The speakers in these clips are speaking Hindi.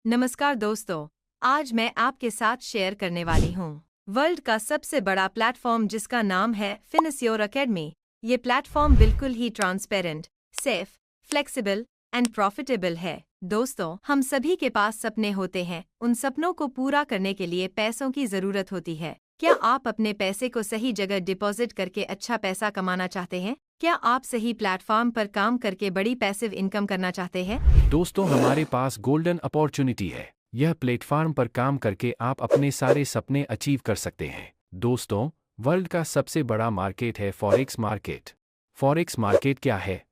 नमस्कार दोस्तों, आज मैं आपके साथ शेयर करने वाली हूँ वर्ल्ड का सबसे बड़ा प्लेटफॉर्म जिसका नाम है फिनश्योर एकेडमी। ये प्लेटफॉर्म बिल्कुल ही transparent, safe, flexible and profitable है। दोस्तों, हम सभी के पास सपने होते हैं। उन सपनों को पूरा करने के लिए पैसों की जरूरत होती है। क्या आप अपने पैसे को सही जगह डिपॉजिट करके अच्छा पैसा कमाना चाहते हैं? क्या आप सही प्लेटफॉर्म पर काम करके बड़ी पैसिव इनकम करना चाहते हैं? दोस्तों, हमारे पास गोल्डन अपॉर्चुनिटी है। यह प्लेटफॉर्म पर काम करके आप अपने सारे सपने अचीव कर सकते हैं। दोस्तों, वर्ल्ड का सबसे बड़ा मार्केट है फॉरेक्स मार्केट। फॉरेक्स मार्केट क्या है?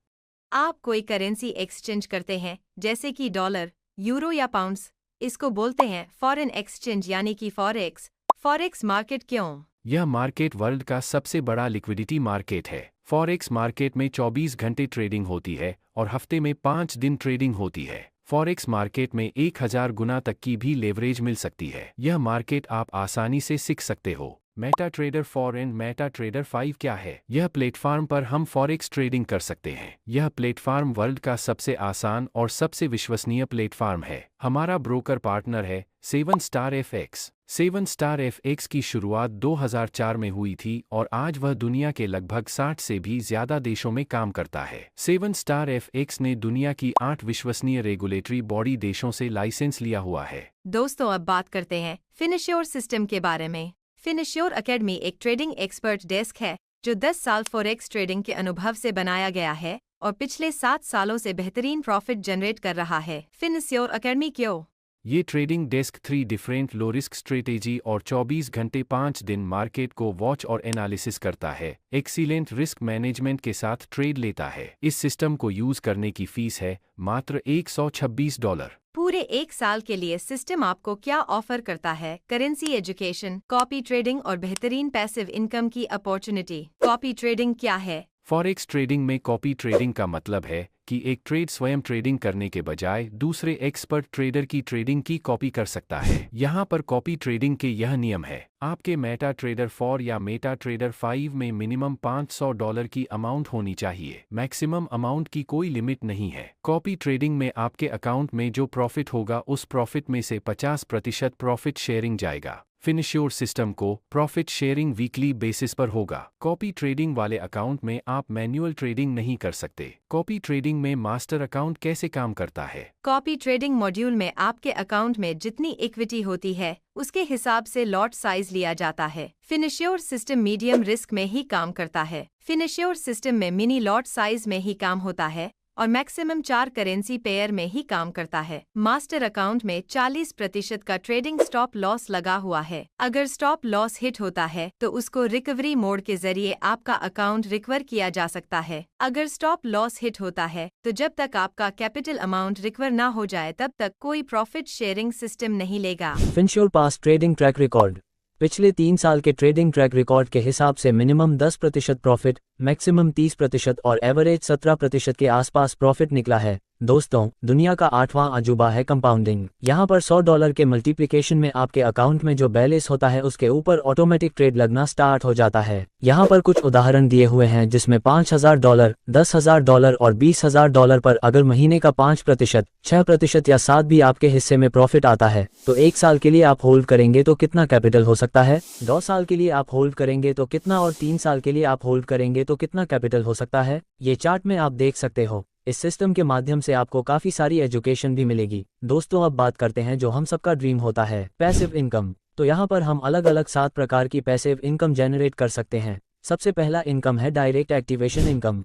आप कोई करेंसी एक्सचेंज करते हैं, जैसे कि डॉलर, यूरो या पाउंड्स। इसको बोलते हैं फॉरेन एक्सचेंज यानी कि फॉरेक्स। फॉरेक्स मार्केट क्यों? यह मार्केट वर्ल्ड का सबसे बड़ा लिक्विडिटी मार्केट है। फॉरेक्स मार्केट में 24 घंटे ट्रेडिंग होती है और हफ्ते में 5 दिन ट्रेडिंग होती है। फॉरेक्स मार्केट में 1000 गुना तक की भी लेवरेज मिल सकती है। यह मार्केट आप आसानी से सीख सकते हो। Meta trader 4 and Meta trader 5 क्या है? यह प्लेटफॉर्म पर हम फॉरेक्स ट्रेडिंग कर सकते हैं। यह प्लेटफॉर्म वर्ल्ड का सबसे आसान और सबसे विश्वसनीय प्लेटफॉर्म है। हमारा ब्रोकर पार्टनर है 7 स्टार FX। 7 स्टार FX की शुरुआत 2004 में हुई थी और आज वह दुनिया के लगभग 60 से भी ज्यादा देशों में काम करता है। 7 स्टार FX ने दुनिया की 8 विश्वसनीय रेगुलेटरी बॉडी देशों से लाइसेंस लिया हुआ है। दोस्तों, अब बात करते हैं फिनश्योर सिस्टम के बारे में। फिनश्योर एकेडमी एक ट्रेडिंग एक्सपर्ट डेस्क है जो 10 साल फॉरेक्स ट्रेडिंग के अनुभव से बनाया गया है और पिछले 7 सालों से बेहतरीन प्रॉफिट जनरेट कर रहा है। फिनश्योर एकेडमी क्यों? ये trading desk 3 different low risk strategy और 24 घंटे 5 दिन मार्केट को वॉच और एनालिसिस करता है। एक्सीलेंट रिस्क मैनेजमेंट के साथ ट्रेड लेता है। इस सिस्टम को यूज करने की फीस है मात्र $126। पूरे 1 साल के लिए सिस्टम आपको क्या ऑफर करता है? करेंसी एजुकेशन, कॉपी ट्रेडिंग और बेहतरीन पैसिव इनकम की अपॉर्चुनिटी। कॉपी ट्रेडिंग क्या है? फॉरेक्स ट्रेडिंग में कॉपी ट्रेडिंग का मतलब है कि एक ट्रेड स्वयं ट्रेडिंग करने के बजाय दूसरे एक्सपर्ट ट्रेडर की ट्रेडिंग की कॉपी कर सकता है। यहाँ पर कॉपी ट्रेडिंग के यह नियम है। आपके मेटा ट्रेडर 4 या मेटा ट्रेडर 5 में मिनिमम $500 की अमाउंट होनी चाहिए। मैक्सिमम अमाउंट की कोई लिमिट नहीं है। कॉपी ट्रेडिंग में आपके अकाउंट में जो प्रॉफिट होगा उस प्रॉफिट में से 50% प्रॉफिट शेयरिंग जाएगा। फिनश्योर सिस्टम को प्रॉफिट शेयरिंग वीकली बेसिस पर होगा। कॉपी ट्रेडिंग वाले अकाउंट में आप मैन्युअल ट्रेडिंग नहीं कर सकते। कॉपी ट्रेडिंग में मास्टर अकाउंट कैसे काम करता है? कॉपी ट्रेडिंग मॉड्यूल में आपके अकाउंट में जितनी इक्विटी होती है उसके हिसाब से लॉट साइज लिया जाता है। फिनश्योर सिस्टम मीडियम रिस्क में ही काम करता है। फिनश्योर सिस्टम में मिनी लॉट साइज में ही काम होता है और मैक्सिमम 4 करेंसी पेयर में ही काम करता है। मास्टर अकाउंट में 40% का ट्रेडिंग स्टॉप लॉस लगा हुआ है। अगर स्टॉप लॉस हिट होता है तो उसको रिकवरी मोड के जरिए आपका अकाउंट रिकवर किया जा सकता है। अगर स्टॉप लॉस हिट होता है तो जब तक आपका कैपिटल अमाउंट रिकवर ना हो जाए तब तक कोई प्रॉफिट शेयरिंग सिस्टम नहीं लेगा। फिनश्योर पास ट्रेडिंग ट्रैक रिकॉर्ड। पिछले 3 साल के ट्रेडिंग ट्रैक रिकॉर्ड के हिसाब से मिनिमम 10% प्रॉफिट, मैक्सिमम 30% और एवरेज 17% के आसपास प्रॉफिट निकला है। दोस्तों, दुनिया का 8वां अजूबा है कंपाउंडिंग। यहाँ पर $100 के मल्टीप्लिकेशन में आपके अकाउंट में जो बैलेंस होता है उसके ऊपर ऑटोमेटिक ट्रेड लगना स्टार्ट हो जाता है। यहाँ पर कुछ उदाहरण दिए हुए हैं जिसमें $5000, $10,000 और $20,000 पर अगर महीने का 5%, 6% या 7 भी आपके हिस्से में प्रॉफिट आता है तो 1 साल के लिए आप होल्ड करेंगे तो कितना कैपिटल हो सकता है? 2 साल के लिए आप होल्ड करेंगे तो कितना और 3 साल के लिए आप होल्ड करेंगे तो कितना कैपिटल हो सकता है? ये चार्ट में आप देख सकते हो। इस सिस्टम के माध्यम से आपको काफी सारी एजुकेशन भी मिलेगी। दोस्तों, अब बात करते हैं जो हम सबका ड्रीम होता है, पैसिव इनकम। तो यहाँ पर हम अलग अलग 7 प्रकार की पैसिव इनकम जनरेट कर सकते हैं। सबसे पहला इनकम है डायरेक्ट एक्टिवेशन इनकम।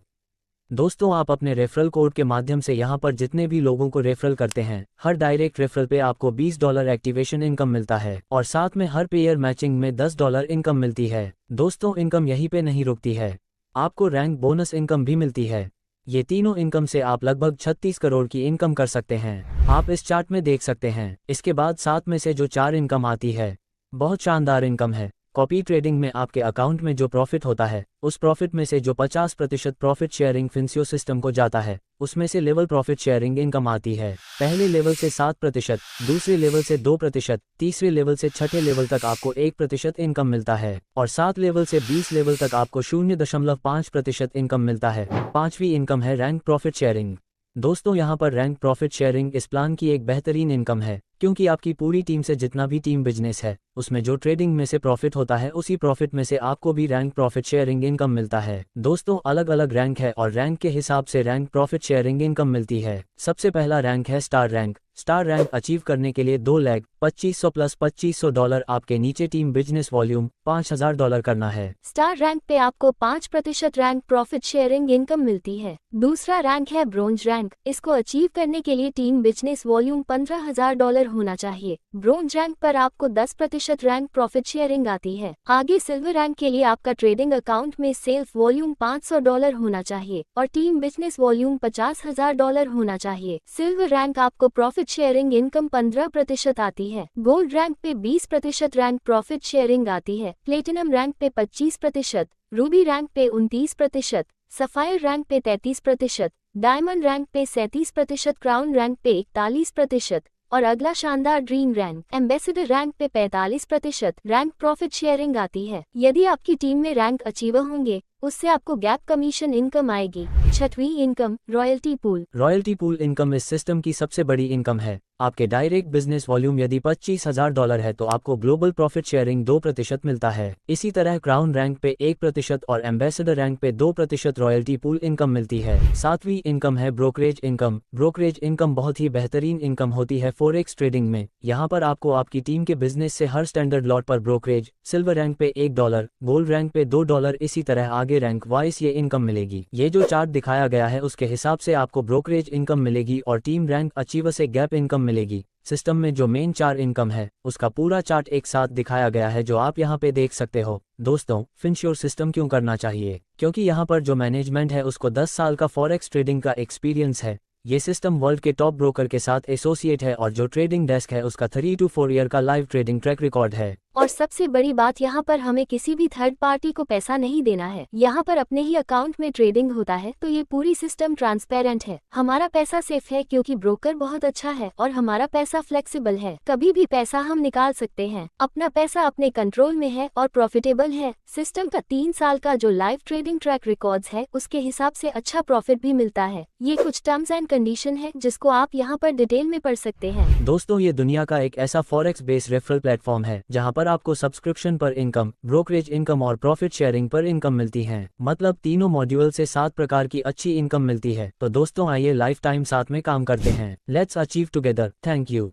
दोस्तों, आप अपने रेफरल कोड के माध्यम से यहाँ पर जितने भी लोगों को रेफरल करते हैं, हर डायरेक्ट रेफरल पे आपको $20 एक्टिवेशन इनकम मिलता है और साथ में हर पेयर मैचिंग में $10 इनकम मिलती है। दोस्तों, इनकम यहीं पे नहीं रुकती है, आपको रैंक बोनस इनकम भी मिलती है। ये तीनों इनकम से आप लगभग 36 करोड़ की इनकम कर सकते हैं। आप इस चार्ट में देख सकते हैं। इसके बाद 7 में से जो 4 इनकम आती है, बहुत शानदार इनकम है। कॉपी ट्रेडिंग में आपके अकाउंट में जो प्रॉफिट होता है उस प्रॉफिट में से जो 50% प्रॉफिट शेयरिंग फिनश्योर सिस्टम को जाता है उसमें से लेवल प्रॉफिट शेयरिंग इनकम आती है। पहले लेवल से 7%, दूसरे लेवल से 2%, तीसरे लेवल से छठे लेवल तक आपको 1% इनकम मिलता है और 7 लेवल से 20 लेवल तक आपको 0.5% इनकम मिलता है। 5वीं इनकम है रैंक प्रॉफिट शेयरिंग। दोस्तों, यहाँ पर रैंक प्रॉफिट शेयरिंग इस प्लान की एक बेहतरीन इनकम है क्योंकि आपकी पूरी टीम से जितना भी टीम बिजनेस है उसमें जो ट्रेडिंग में से प्रॉफिट होता है उसी प्रॉफिट में से आपको भी रैंक प्रॉफिट शेयरिंग इनकम मिलता है। दोस्तों अलग अलग रैंक है और रैंक के हिसाब से रैंक प्रॉफिट शेयरिंग इनकम मिलती है। सबसे पहला रैंक है star rank. Star rank achieve करने के लिए $2,25,000 प्लस $2,500 आपके नीचे टीम बिजनेस वॉल्यूम $5,000 करना है। स्टार रैंक पे आपको 5% रैंक प्रॉफिट शेयरिंग इनकम मिलती है। दूसरा रैंक है ब्रोंज रैंक। इसको अचीव करने के लिए टीम बिजनेस वॉल्यूम $15,000 होना चाहिए। ब्रोंज रैंक पर आपको 10% रैंक प्रॉफिट शेयरिंग आती है। आगे सिल्वर रैंक के लिए आपका ट्रेडिंग अकाउंट में सेल्स वॉल्यूम $500 होना चाहिए और टीम बिजनेस वॉल्यूम $50,000 होना चाहिए। सिल्वर रैंक आपको प्रॉफिट शेयरिंग इनकम 15% आती है। गोल्ड रैंक पे 20% रैंक प्रॉफिट शेयरिंग आती है। प्लेटिनम रैंक पे 25%, रूबी रैंक पे 29%, सफायर रैंक पे 33%, डायमंड रैंक पे 37%, क्राउन रैंक पे 41% और अगला शानदार ड्रीम रैंक एम्बेसडर रैंक पे 45% रैंक प्रॉफिट शेयरिंग आती है। यदि आपकी टीम में रैंक अचीवर होंगे उससे आपको गैप कमीशन इनकम आएगी। छठवीं income royalty pool. Royalty pool income इस सिस्टम की सबसे बड़ी इनकम है। आपके डायरेक्ट बिजनेस वॉल्यूम यदि $25,000 है तो आपको ग्लोबल प्रॉफिट शेयरिंग 2% मिलता है। इसी तरह क्राउन रैंक पे 1% और एम्बेसडर रैंक पे 2% रॉयल्टी पूल इनकम मिलती है। सातवीं इनकम है ब्रोकरेज इनकम। ब्रोकरेज इनकम बहुत ही बेहतरीन इनकम होती है फॉरेक्स ट्रेडिंग में। यहाँ पर आपको आपकी टीम के बिजनेस से हर स्टैंडर्ड लॉट पर ब्रोकरेज, सिल्वर रैंक पे $1, गोल्ड रैंक पे $2, इसी तरह आगे रैंक वाइज ये इनकम मिलेगी। ये जो चार्ट दिखाया गया है उसके हिसाब से आपको ब्रोकरेज इनकम मिलेगी और टीम रैंक अचीवर से गैप इनकम मिलेगी। सिस्टम में जो मेन 4 इनकम है उसका पूरा चार्ट एक साथ दिखाया गया है जो आप यहाँ पे देख सकते हो। दोस्तों फिनश्योर सिस्टम क्यों करना चाहिए? क्योंकि यहाँ पर जो मैनेजमेंट है उसको 10 साल का फॉरेक्स ट्रेडिंग का एक्सपीरियंस है। ये सिस्टम वर्ल्ड के टॉप ब्रोकर के साथ एसोसिएट है और जो ट्रेडिंग डेस्क है उसका 3 to 4 ईयर का लाइव ट्रेडिंग ट्रैक रिकॉर्ड है। और सबसे बड़ी बात यहाँ पर हमें किसी भी थर्ड पार्टी को पैसा नहीं देना है। यहाँ पर अपने ही अकाउंट में ट्रेडिंग होता है तो ये पूरी सिस्टम ट्रांसपेरेंट है। हमारा पैसा सेफ है क्योंकि ब्रोकर बहुत अच्छा है और हमारा पैसा फ्लेक्सिबल है। कभी भी पैसा हम निकाल सकते हैं। अपना पैसा अपने कंट्रोल में है और प्रॉफिटेबल है। सिस्टम का 3 साल का जो लाइव ट्रेडिंग ट्रैक रिकॉर्ड्स है उसके हिसाब से अच्छा प्रॉफिट भी मिलता है। ये कुछ टर्म्स एंड कंडीशन है जिसको आप यहाँ पर डिटेल में पढ़ सकते हैं। दोस्तों ये दुनिया का एक ऐसा फॉरेक्स बेस्ड रेफरल प्लेटफॉर्म है जहाँ पर आपको सब्सक्रिप्शन पर इनकम, ब्रोकरेज इनकम और प्रॉफिट शेयरिंग पर इनकम मिलती है। मतलब तीनों मॉड्यूल से 7 प्रकार की अच्छी इनकम मिलती है। तो दोस्तों आइए लाइफ टाइम साथ में काम करते हैं। Let's achieve together. Thank you.